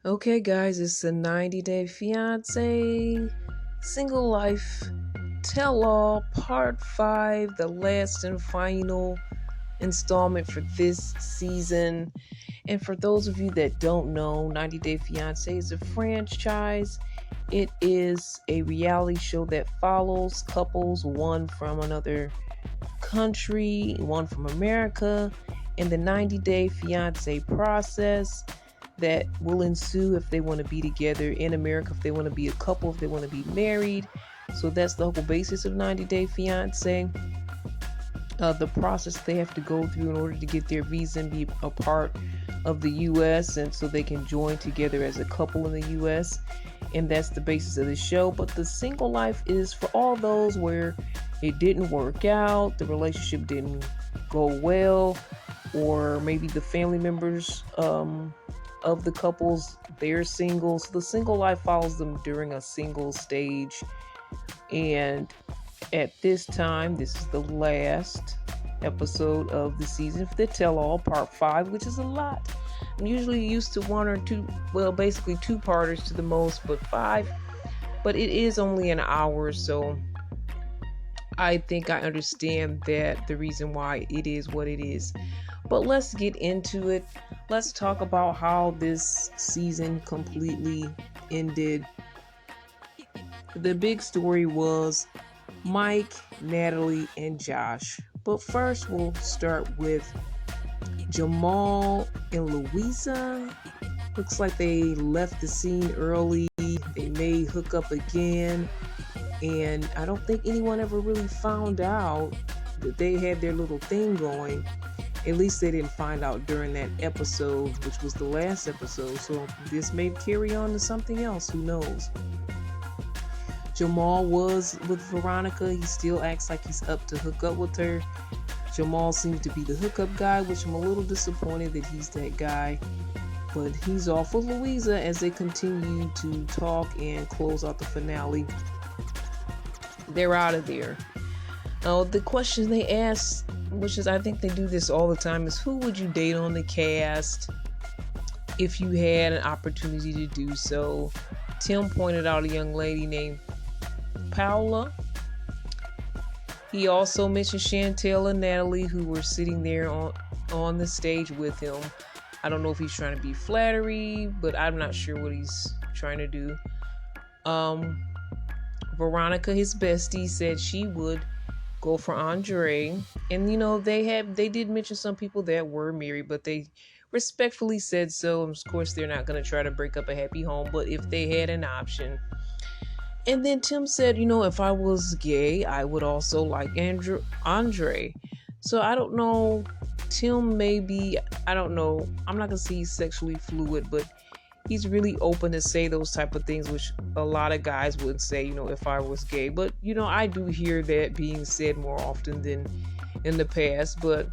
Okay, guys, it's a 90-Day Fiance Single Life Tell All Part 5, the last and final installment for this season. And for those of you that don't know, 90 Day Fiance is a franchise. It is a reality show that follows couples, one from another country, one from America, in the 90-Day Fiance process that will ensue if they want to be together in America, if they want to be a couple, if they want to be married. So that's the whole basis of 90 Day Fiance. The process they have to go through in order to get their visa and be a part of the U.S. and so they can join together as a couple in the U.S. And that's the basis of the show. But the single life is for all those where it didn't work out, the relationship didn't go well, or maybe the family members of the couples, they're single. So the single life follows them during a single stage. And at this time, this is the last episode of the season for the Tell All Part 5, which is a lot. I'm usually used to one or two, well, basically two parters to the most, but 5. But it is only an hour, so I think I understand that the reason why it is what it is. But let's get into it. Let's talk about how this season completely ended. The big story was Mike, Natalie, and Josh. But first, we'll start with Jamal and Louisa. Looks like they left the scene early. They may hook up again. And I don't think anyone ever really found out that they had their little thing going. At least they didn't find out during that episode, which was the last episode. So this may carry on to something else. Who knows? Jamal was with Veronica. He still acts like he's up to hook up with her. Jamal seems to be the hookup guy, which I'm a little disappointed that he's that guy. But he's off with Louisa as they continue to talk and close out the finale. They're out of there. Now, the question they asked, which is I think they do this all the time, is who would you date on the cast if you had an opportunity to do so? Tim pointed out a young lady named Paula. He also mentioned Chantel and Natalie, who were sitting there on the stage with him. I don't know if he's trying to be flattery, but I'm not sure what he's trying to do. Veronica, his bestie, said she would go for Andre. And they did mention some people that were married, but they respectfully said so. Of course, they're not going to try to break up a happy home, but if they had an option. And then Tim said, if I was gay, I would also like Andre. So I don't know. Tim maybe, I don't know. I'm not going to say he's sexually fluid, but he's really open to say those type of things, which a lot of guys would say, if I was gay. But, I do hear that being said more often than in the past. But,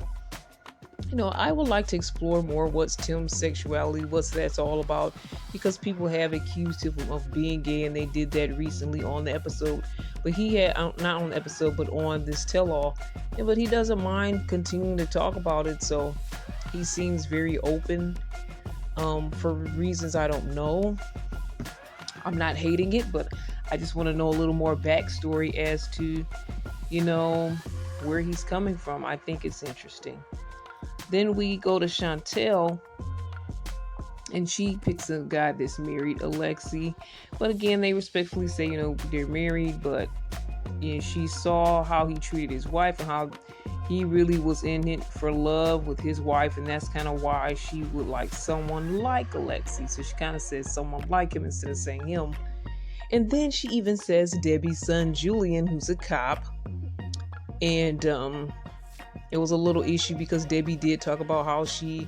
I would like to explore more what's Tim's sexuality, what's that's all about, because people have accused him of being gay, and they did that recently on the episode. But he had, not on the episode, but on this tell-all. But he doesn't mind continuing to talk about it, so he seems very open. For reasons I don't know. I'm not hating it, but I just want to know a little more backstory as to, where he's coming from. I think it's interesting. Then we go to Chantel, and she picks a guy that's married, Alexi. But again, they respectfully say, they're married, but she saw how he treated his wife and how he really was in it for love with his wife, and that's kind of why she would like someone like Alexi. So she kind of says someone like him instead of saying him. And then she even says Debbie's son, Julian, who's a cop. And it was a little issue because Debbie did talk about how she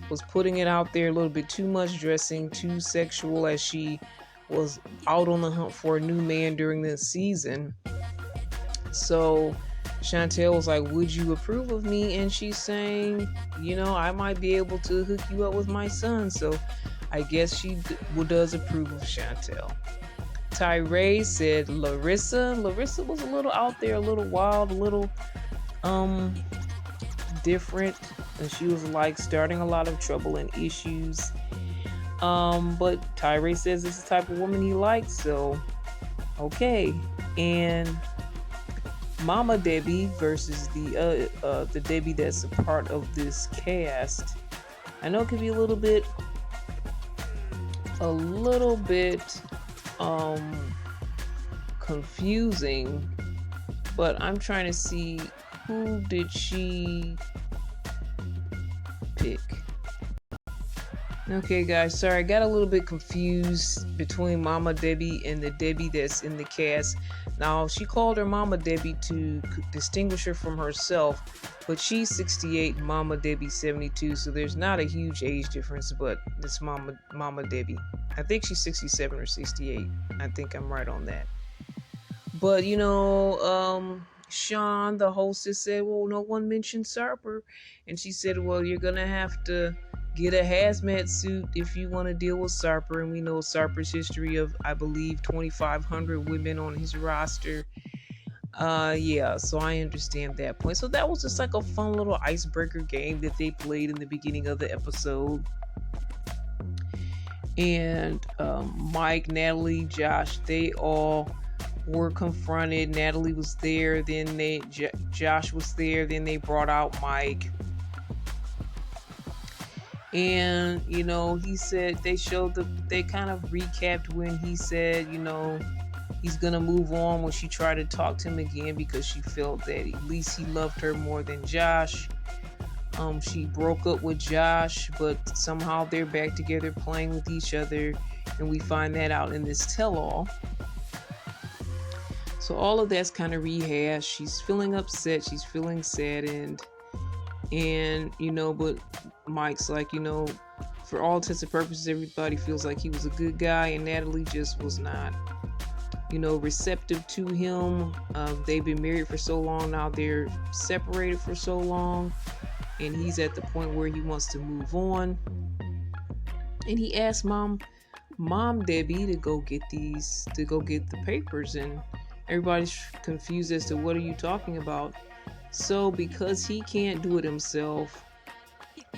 was putting it out there a little bit too much, dressing too sexual as she was out on the hunt for a new man during this season. So Chantel was like, would you approve of me? And she's saying, I might be able to hook you up with my son. So I guess she does approve of Chantel. Tyree said Larissa. Larissa was a little out there, a little wild, a little different. And she was like starting a lot of trouble and issues. But Tyree says it's the type of woman he likes, so okay. And Mama Debbie versus the Debbie that's a part of this cast. I know it could be a little bit um confusing, but I'm trying to see who did she pick. Okay, guys, sorry, I got a little bit confused between Mama Debbie and the Debbie that's in the cast. Now, she called her Mama Debbie to distinguish her from herself, but she's 68, Mama Debbie 72, so there's not a huge age difference, but it's Mama Debbie. I think she's 67 or 68. I think I'm right on that. But Sean, the hostess, said, "Well, no one mentioned Sarper," and she said, "Well, you're gonna have to get a hazmat suit if you want to deal with Sarper." And we know Sarper's history of, I believe, 2,500 women on his roster. Yeah, so I understand that point. So that was just like a fun little icebreaker game that they played in the beginning of the episode. And Mike, Natalie, Josh, they all were confronted. Natalie was there, then Josh was there, then they brought out Mike. And he said they kind of recapped when he said, he's gonna move on, when she tried to talk to him again because she felt that at least he loved her more than Josh. She broke up with Josh, but somehow they're back together playing with each other, and we find that out in this tell-all. So all of that's kind of rehashed. She's feeling upset, she's feeling saddened, and but Mike's like, for all intents and purposes, everybody feels like he was a good guy, and Natalie just was not, receptive to him. They've been married for so long now, they're separated for so long, and he's at the point where he wants to move on. And he asked Mom Debbie to go get the papers, and everybody's confused as to what are you talking about. So because he can't do it himself,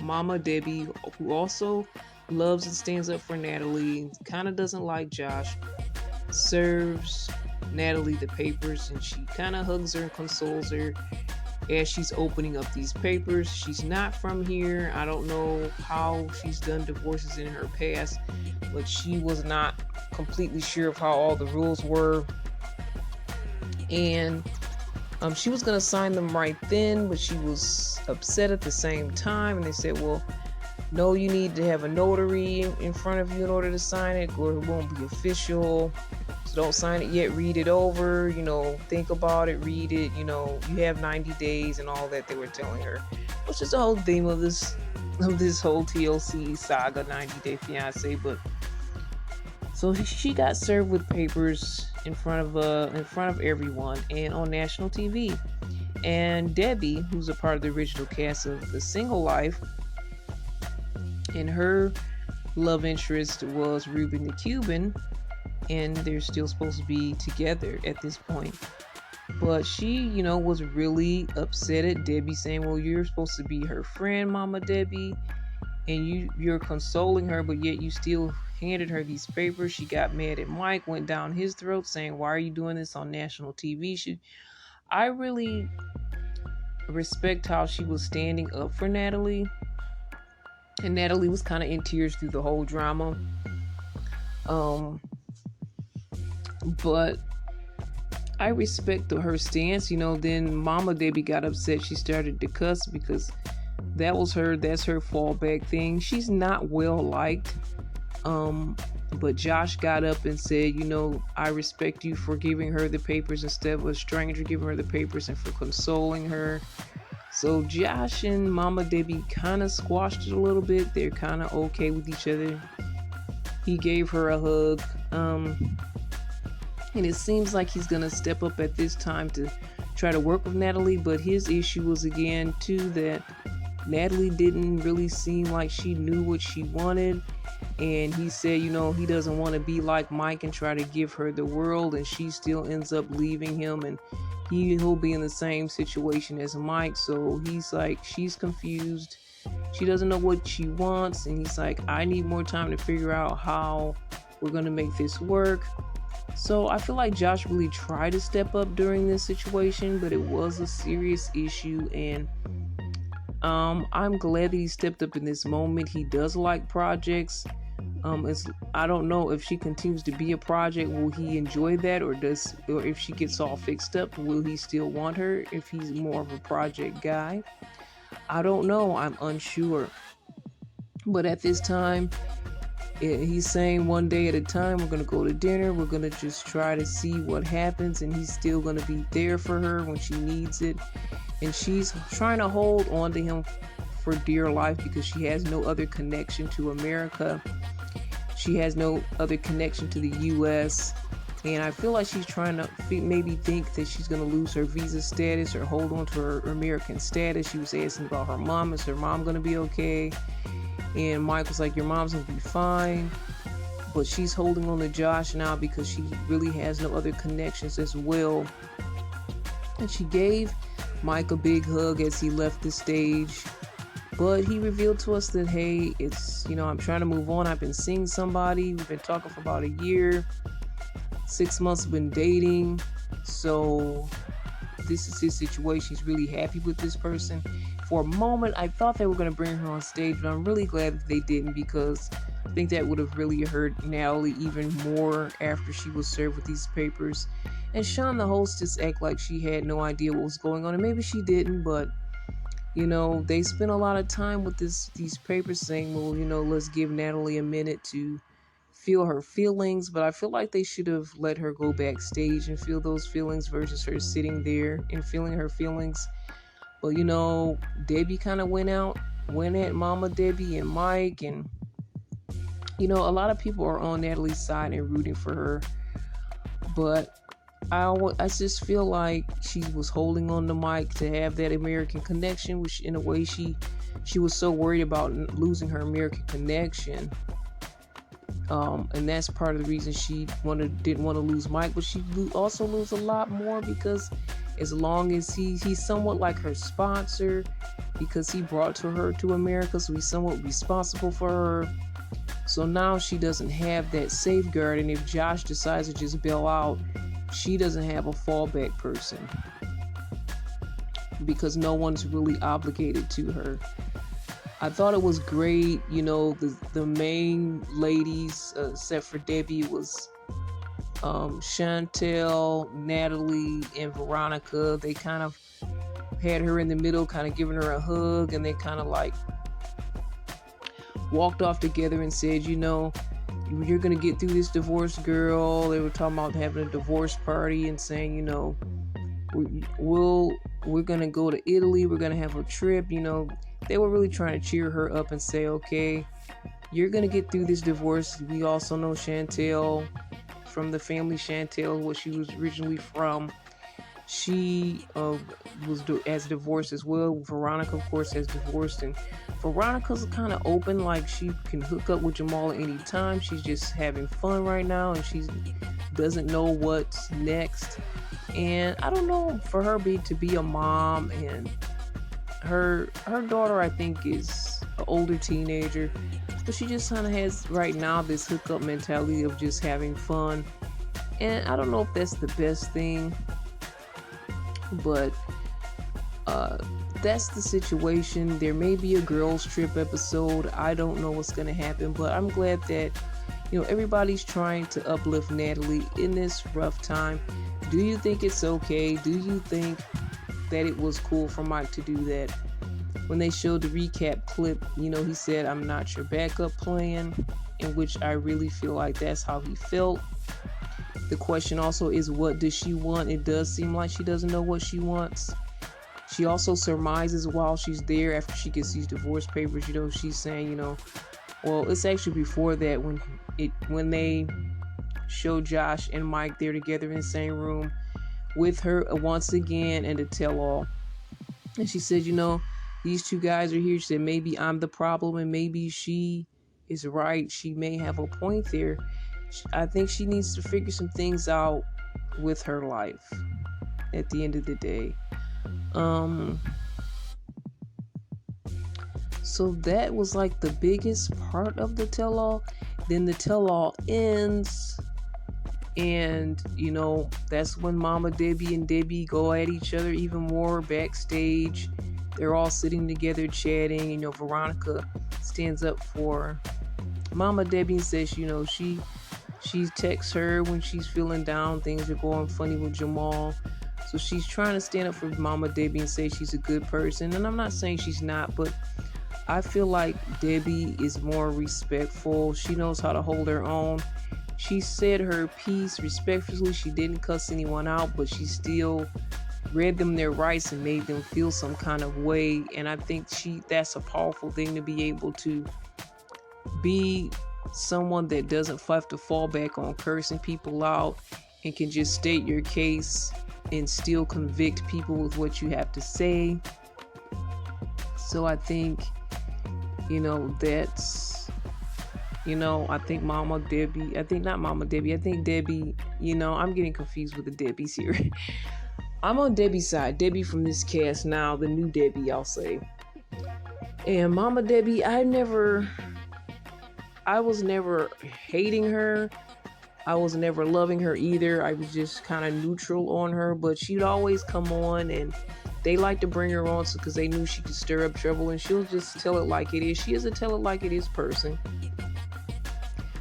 Mama Debbie, who also loves and stands up for Natalie, kind of doesn't like Josh, serves Natalie the papers, and she kind of hugs her and consoles her as she's opening up these papers. She's not from here. I don't know how she's done divorces in her past, but she was not completely sure of how all the rules were. And she was going to sign them right then, but she was upset at the same time. And they said, well, no, you need to have a notary in front of you in order to sign it, or it won't be official. So don't sign it yet. Read it over, think about it, read it. You have 90 days and all that they were telling her, which is the whole theme of this whole TLC saga, 90 Day Fiancé. But so she got served with papers in front of everyone and on national TV. And Debbie, who's a part of the original cast of The Single Life, and her love interest was Ruben the Cuban, and they're still supposed to be together at this point. But she, was really upset at Debbie, saying, well, you're supposed to be her friend, Mama Debbie, and you're consoling her, but yet you still handed her these papers. She got mad at Mike, went down his throat, saying, why are you doing this on national TV? I really respect how she was standing up for Natalie, and Natalie was kind of in tears through the whole drama. But I respect her stance. Then Mama Debbie got upset. She started to cuss because that's her fallback thing. She's not well liked. But Josh got up and said, I respect you for giving her the papers instead of a stranger giving her the papers, and for consoling her. So Josh and Mama Debbie kind of squashed it a little bit. They're kind of okay with each other. He gave her a hug. And it seems like he's going to step up at this time to try to work with Natalie. But his issue was, again, too, that Natalie didn't really seem like she knew what she wanted. And he said, he doesn't want to be like Mike and try to give her the world, and she still ends up leaving him, and he'll be in the same situation as Mike. So he's like, she's confused. she doesn't know what she wants, and he's like, I need more time to figure out how we're gonna make this work. So I feel like Josh really tried to step up during this situation, but it was a serious issue, and I'm glad that he stepped up in this moment. He does like projects. I don't know if she continues to be a project, will he enjoy that, or if she gets all fixed up, will he still want her if he's more of a project guy? I don't know. I'm unsure. But at this time, he's saying one day at a time, we're going to go to dinner. We're going to just try to see what happens. And he's still going to be there for her when she needs it. And she's trying to hold on to him for dear life because she has no other connection to America. She has no other connection to the U.S. And I feel like she's trying to maybe think that she's going to lose her visa status or hold on to her American status. She was asking about her mom. Is her mom going to be okay? And Mike was like, your mom's going to be fine. But she's holding on to Josh now because she really has no other connections as well. And she gave Mike a big hug as he left the stage. But he revealed to us that, hey, I'm trying to move on. I've been seeing somebody. We've been talking for about a year. 6 months have been dating. So this is his situation. He's really happy with this person. For a moment, I thought they were going to bring her on stage, but I'm really glad that they didn't, because I think that would have really hurt Natalie even more after she was served with these papers. And Sean, the hostess, act like she had no idea what was going on, and maybe she didn't, but they spent a lot of time with these papers saying, well, let's give Natalie a minute to feel her feelings. But I feel like they should have let her go backstage and feel those feelings versus her sitting there and feeling her feelings. But, Debbie kind of went at Mama Debbie and Mike. And, a lot of people are on Natalie's side and rooting for her. But I just feel like she was holding on to Mike to have that American connection, which in a way she was so worried about losing her American connection. And that's part of the reason she didn't want to lose Mike, but she also lose a lot more because as long as he's somewhat like her sponsor, because he brought her to America, so he's somewhat responsible for her. So now she doesn't have that safeguard, and if Josh decides to just bail out, she doesn't have a fallback person because no one's really obligated to her. I thought it was great, the main ladies, except for Debbie, was Chantel, Natalie, and Veronica. They kind of had her in the middle, kind of giving her a hug, and they kind of like walked off together and said, you're gonna get through this divorce, girl. They were talking about having a divorce party and saying, we're gonna go to Italy, we're gonna have a trip. They were really trying to cheer her up and say, okay, you're gonna get through this divorce. We also know Chantel from the family Chantel, what she was originally from. She has divorced as well. Veronica, of course, has divorced, and Veronica's kind of open, like she can hook up with Jamal at any time. She's just having fun right now, and she doesn't know what's next. And I don't know, for her to be a mom, and her daughter, I think, is an older teenager, but she just kind of has right now this hookup mentality of just having fun. And I don't know if that's the best thing, but that's the situation. There may be a girls trip episode. I don't know what's going to happen, but I'm glad that everybody's trying to uplift Natalie in this rough time. Do you think it's okay? Do you think that it was cool for Mike to do that? When they showed the recap clip, he said, I'm not your backup plan, in which I really feel like that's how he felt. The question also is, what does she want? It does seem like she doesn't know what she wants. She also surmises while she's there after she gets these divorce papers. She's saying, well, it's actually before that when they show Josh and Mike there together in the same room with her once again, and to tell all. And she said, these two guys are here. She said, maybe I'm the problem and maybe she is right. She may have a point there. I think she needs to figure some things out with her life at the end of the day. So that was like the biggest part of the tell-all. Then the tell-all ends, and that's when Mama Debbie and Debbie go at each other even more backstage. They're all sitting together chatting. Veronica stands up for Mama Debbie and says, she texts her when she's feeling down, things are going funny with Jamal. So she's trying to stand up for Mama Debbie and say she's a good person. And I'm not saying she's not, but I feel like Debbie is more respectful. She knows how to hold her own. She said her piece respectfully. She didn't cuss anyone out, but she still read them their rights and made them feel some kind of way. And I think that's a powerful thing, to be able to be someone that doesn't have to fall back on cursing people out and can just state your case and still convict people with what you have to say. So I think, that's, I think Debbie, I'm getting confused with the Debbies here. I'm on Debbie's side. Debbie from this cast now, the new Debbie, I'll say. And Mama Debbie, I was never hating her. I was never loving her either. I was just kind of neutral on her, but she'd always come on, and they like to bring her on because they knew she could stir up trouble, and she'll just tell it like it is. She is a tell it like it is person.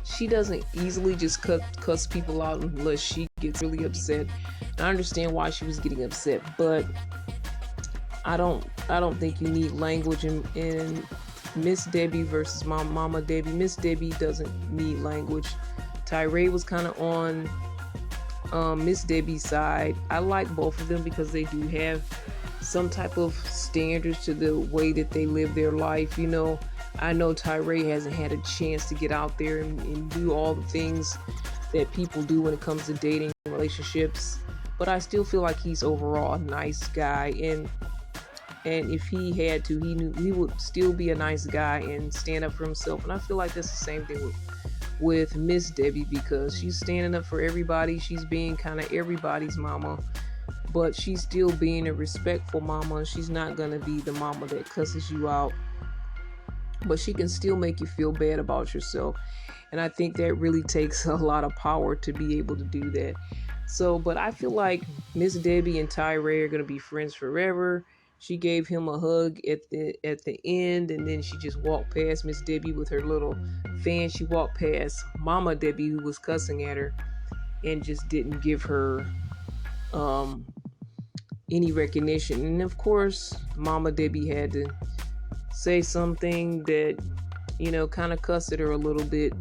She doesn't easily just cuss people out unless she gets really upset. And I understand why she was getting upset, but I don't think you need language in Miss Debbie versus Mama Debbie. Miss Debbie doesn't need language. Tyree was kind of on Miss Debbie's side. I like both of them because they do have some type of standards to the way that they live their life. I know Tyree hasn't had a chance to get out there and do all the things that people do when it comes to dating relationships, but I still feel like he's overall a nice guy, and if he had to, he would still be a nice guy and stand up for himself. And I feel like that's the same thing with Miss Debbie, because she's standing up for everybody. She's being kind of everybody's mama, but she's still being a respectful mama. She's not gonna be the mama that cusses you out, but she can still make you feel bad about yourself. And I think that really takes a lot of power to be able to do that. So, but I feel like Miss Debbie and Tyree are gonna be friends forever. She gave him a hug at the end, and then she just walked past Miss Debbie with her little fan. She walked past Mama Debbie, who was cussing at her, and just didn't give her any recognition. And of course, Mama Debbie had to say something that, kind of cussed at her a little bit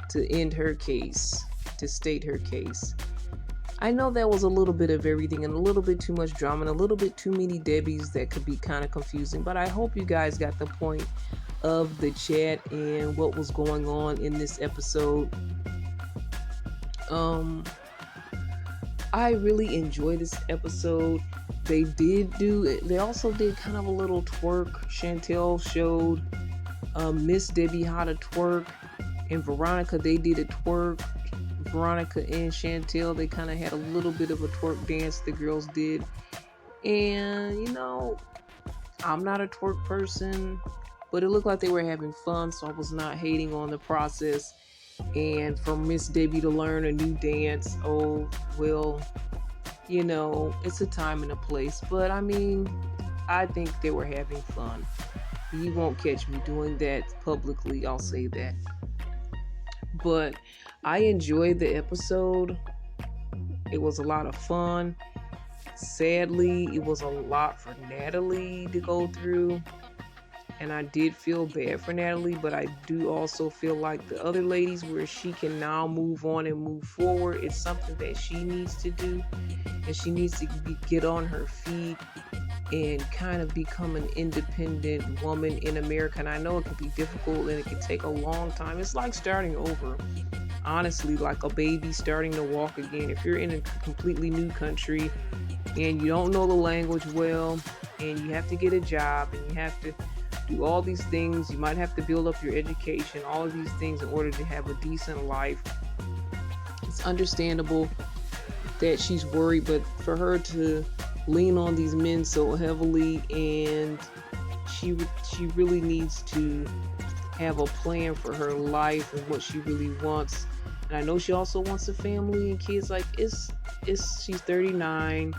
to end her case, to state her case. I know that was a little bit of everything and a little bit too much drama and a little bit too many Debbies that could be kind of confusing, but I hope you guys got the point of the chat and what was going on in this episode. I really enjoyed this episode. They also did kind of a little twerk. Chantel showed Miss Debbie how to twerk, and Veronica, they did a twerk. Veronica and Chantel, they kind of had a little bit of a twerk dance the girls did. And, I'm not a twerk person, but it looked like they were having fun, so I was not hating on the process. And for Miss Debbie to learn a new dance, oh, well, it's a time and a place. But, I think they were having fun. You won't catch me doing that publicly, I'll say that. But I enjoyed the episode. It was a lot of fun. Sadly, it was a lot for Natalie to go through. And I did feel bad for Natalie, but I do also feel like the other ladies, where she can now move on and move forward, it's something that she needs to do. And she needs to get on her feet and kind of become an independent woman in America. And I know it can be difficult and it can take a long time. It's like starting over. Honestly, like a baby starting to walk again. If you're in a completely new country and you don't know the language well, and you have to get a job, and you have to do all these things, you might have to build up your education, all of these things in order to have a decent life. It's understandable that she's worried, but for her to lean on these men so heavily, and she really needs to have a plan for her life and what she really wants. And I know she also wants a family and kids. Like it's she's 39.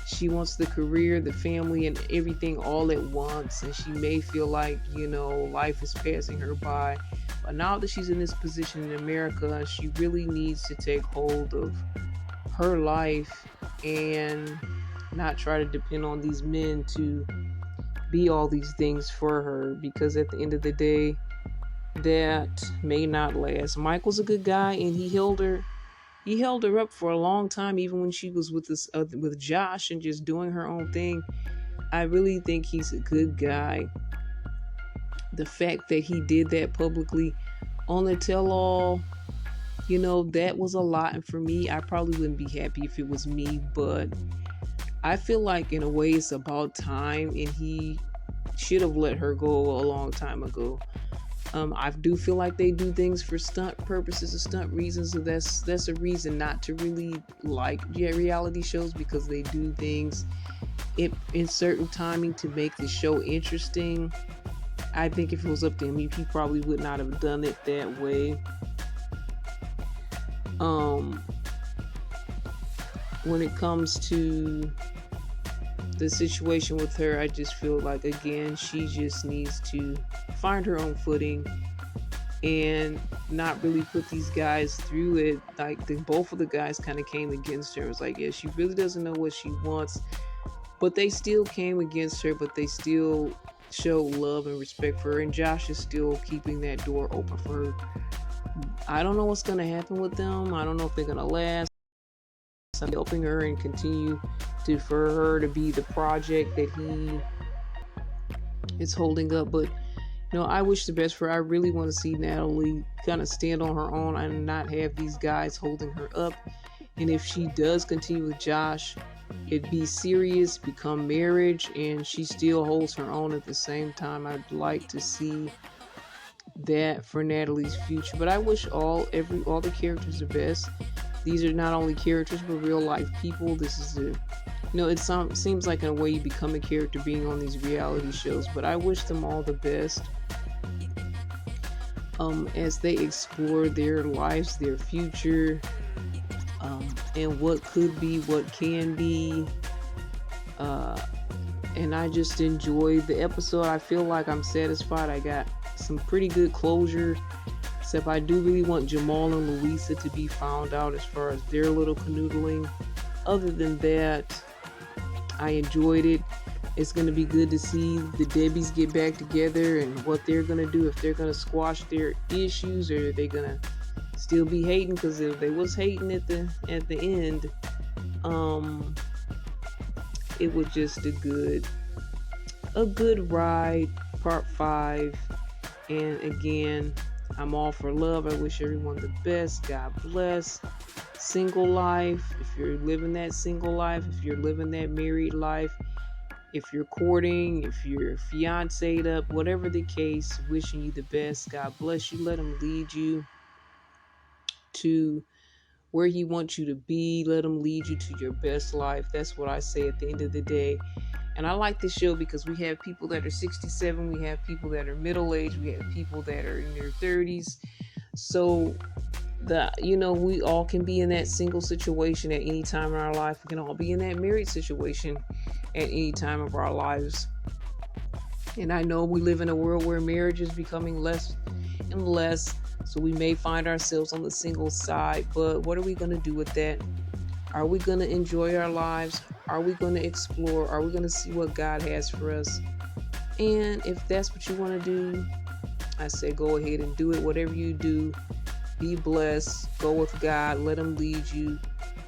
She wants the career, the family, and everything all at once. And she may feel like, life is passing her by. But now that she's in this position in America, she really needs to take hold of her life and not try to depend on these men to be all these things for her, because at the end of the day, that may not last. Michael's a good guy, and he held her up for a long time, even when she was with Josh and just doing her own thing. I really think he's a good guy. The fact that he did that publicly on the tell-all, that was a lot. And for me, I probably wouldn't be happy if it was me, but I feel like in a way it's about time, and he should have let her go a long time ago. I do feel like they do things for stunt purposes and stunt reasons, so that's a reason not to really like reality shows, because they do things in certain timing to make the show interesting. I think if it was up to him, he probably would not have done it that way. When it comes to the situation with her, I just feel like, again, she just needs to find her own footing and not really put these guys through it. Like both of the guys kind of came against her. It was like, yeah, she really doesn't know what she wants, but they still came against her, but they still show love and respect for her, and Josh is still keeping that door open for her. I don't know what's going to happen with them. I don't know if they're going to last. I'm helping her and continue for her to be the project that he is holding up. But I wish the best for her. I really want to see Natalie kind of stand on her own and not have these guys holding her up. And if she does continue with Josh, it be serious, become marriage, and she still holds her own at the same time. I'd like to see that for Natalie's future. But I wish all the characters the best. These are not only characters but real life people. This is it seems like in a way you become a character being on these reality shows. But I wish them all the best as they explore their lives, their future, and what could be, what can be. And I just enjoyed the episode. I feel like I'm satisfied. I got some pretty good closure. Except I do really want Jamal and Louisa to be found out as far as their little canoodling. Other than that, I enjoyed it. It's going to be good to see the Debbies get back together and what they're going to do, if they're going to squash their issues or are they going to still be hating, because if they was hating at the end, it was just a good ride. Part 5. And again, I'm all for love. I wish everyone the best. God bless. Single life, if you're living that single life, if you're living that married life, if you're courting, if you're fiancéed up, whatever the case, wishing you the best. God bless you. Let him lead you to where he wants you to be. Let him lead you to your best life. That's what I say at the end of the day. And I like this show because we have people that are 67, we have people that are middle-aged, we have people that are in their 30s. So we all can be in that single situation at any time in our life. We can all be in that married situation at any time of our lives. And I know we live in a world where marriage is becoming less and less, so we may find ourselves on the single side. But what are we going to do with that? Are we going to enjoy our lives? Are we going to explore? Are we going to see what God has for us? And if that's what you want to do, I say go ahead and do it. Whatever you do, be blessed. Go with God. Let him lead you.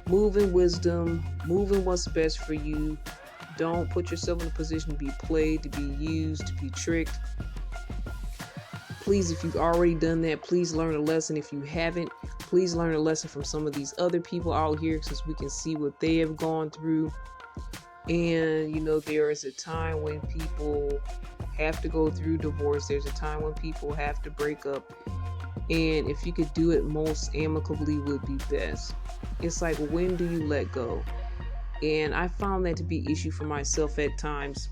Move in wisdom. Move in what's best for you. Don't put yourself in a position to be played, to be used, to be tricked. Please, if you've already done that, please learn a lesson. If you haven't, please learn a lesson from some of these other people out here, since we can see what they have gone through. And there is a time when people have to go through divorce. There's a time when people have to break up. And if you could do it most amicably would be best. It's like, when do you let go? And I found that to be an issue for myself at times,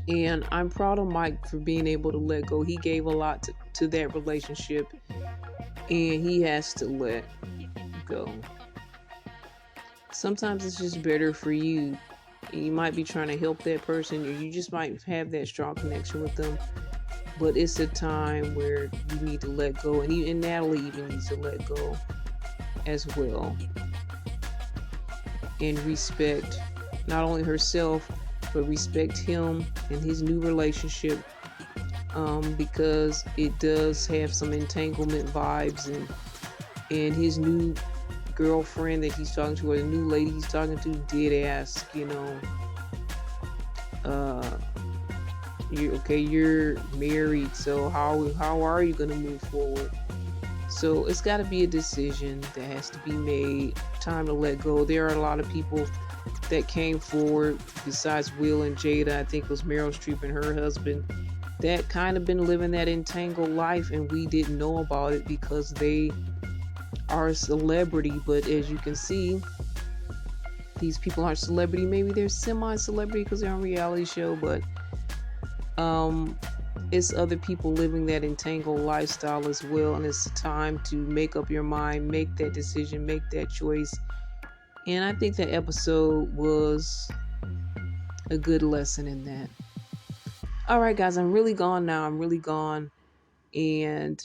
And I'm proud of Mike for being able to let go. He gave a lot to that relationship, and he has to let go. Sometimes it's just better for you. You might be trying to help that person, or you just might have that strong connection with them. But it's a time where you need to let go, and Natalie even needs to let go as well, and respect not only herself, but respect him and his new relationship, because it does have some entanglement vibes, and his new girlfriend that he's talking to, or the new lady he's talking to, did ask, you're married, so how are you going to move forward? So it's got to be a decision that has to be made. Time to let go. There are a lot of people that came forward besides Will and Jada. I think it was Meryl Streep and her husband that kind of been living that entangled life, and we didn't know about it because they are a celebrity. But as you can see, these people aren't celebrity. Maybe they're semi-celebrity because they're on a reality show, but it's other people living that entangled lifestyle as well, and it's time to make up your mind, make that decision, make that choice. And I think that episode was a good lesson in that. All right, guys, I'm really gone now. And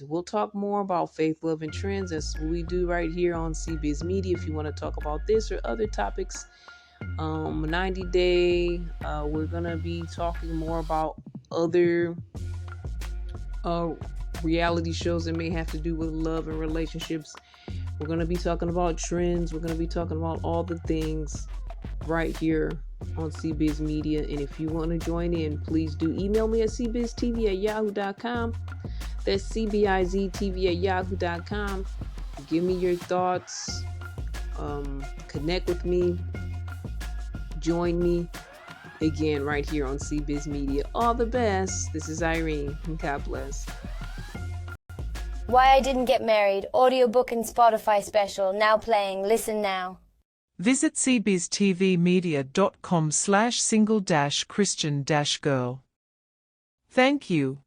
we'll talk more about faith, love, and trends. That's what we do right here on CBiz Media. If you want to talk about this or other topics, 90 Day, we're going to be talking more about other reality shows that may have to do with love and relationships. We're going to be talking about trends. We're going to be talking about all the things right here on CBiz Media. And if you want to join in, please do email me at cbiztv@yahoo.com. That's cbiztv@yahoo.com. Give me your thoughts. Connect with me. Join me again right here on CBiz Media. All the best. This is Irene. God bless. Why I Didn't Get Married, audiobook and Spotify special, now playing. Listen now. Visit cbiztvmedia.com/single-christian-girl. Thank you.